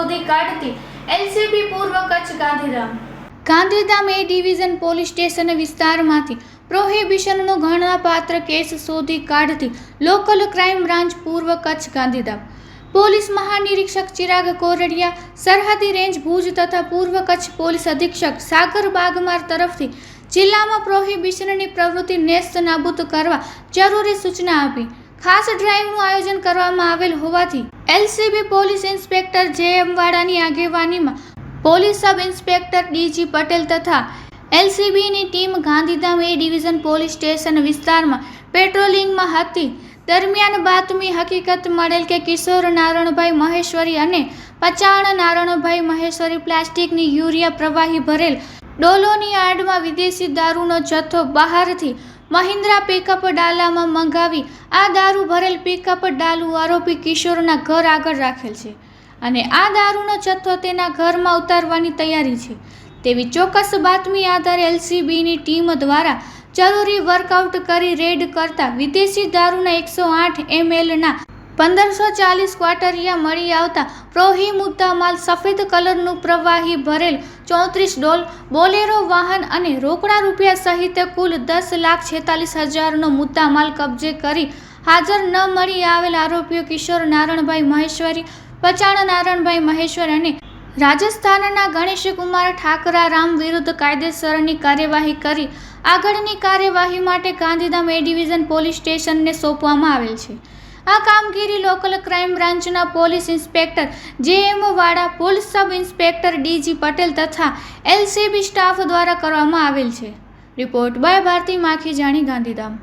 શોધી કાઢતી એલસીબી પૂર્વ Kutch Gandhidham A division police station વિસ્તારમાંથી પ્રોહિબિશનનો ગણનાપાત્ર કેસ શોધી કાઢતી લોકલ ક્રાઇમ બ્રાન્ચ પૂર્વ કચ્છ ગાંધીધામ પોલીસ મહાનિરીક્ષક ચિરાગ કોરડિયા, સરહદી રેન્જ ભુજ તથા પૂર્વ કચ્છ પોલીસ અધિક્ષક સાગર બાગમાર તરફથી જિલ્લામાં પ્રોહિબિશનની પ્રવૃત્તિ નેસ્ત નાબૂદ કરવા જરૂરી સૂચના આપી ખાસ ડ્રાઈવનું આયોજન કરવામાં આવેલ હોવાથી એલસીબી પોલીસ ઇન્સ્પેક્ટર જે.એમ. વાડાની આગેવાનીમાં police sub inspector D G. Patel તથા એલસીબીની team Gandhidham A division police station વિસ્તારમાં પેટ્રોલિંગમાં હતી. દરમિયાન બાતમી હકીકત મળેલ કે કિશોર નારણભાઈ મહેશ્વરી અને પચાણ નારણભાઈ મહેશ્વરી પ્લાસ્ટિકની યુરિયા પ્રવાહી ભરેલ ડોલોની આડમાં વિદેશી દારૂનો જથ્થો બહારથી મહિન્દ્રા પિકઅપ ડાલામાં મંગાવી આ દારૂ ભરેલ પિકઅપ ડાલું આરોપી કિશોરના ઘર આગળ રાખેલ છે અને આ દારૂનો જથ્થો તેના ઘરમાં ઉતારવાની તૈયારી છે તેવી ચોક્કસ બાતમી આધારે એલસીબીની ટીમ દ્વારા જરૂરી વર્કઆઉટ કરી રેડ કરતા વિદેશી દારૂના 108 mlના 1540 ક્વાટરિયા મળી આવતા પ્રોહી મુદ્દામાલ સફેદ કલરનું પ્રવાહી ભરેલ 34 ડોલ બોલેરો વાહન અને રોકડા રૂપિયા સહિત કુલ 10,46,000નો મુદ્દામાલ કબજે કરી હાજર ન મળી આવેલ આરોપીઓ કિશોર નારણભાઈ મહેશ્વરી, પચાણ નારણભાઈ મહેશ્વરી અને રાજસ્થાનના ગણેશકુમાર ઠાકરારામ વિરુદ્ધ કાયદેસરની કાર્યવાહી કરી આગળની કાર્યવાહી માટે ગાંધીધામ એ ડિવિઝન પોલીસ સ્ટેશનને સોંપવામાં આવેલ છે. આ કામગીરી લોકલ ક્રાઇમ બ્રાન્ચના police inspector J M. Vada, police sub inspector D G. Patel તથા એલસીબી સ્ટાફ દ્વારા કરવામાં આવેલ છે. Report by Bharati Makhijani, Gandhidham.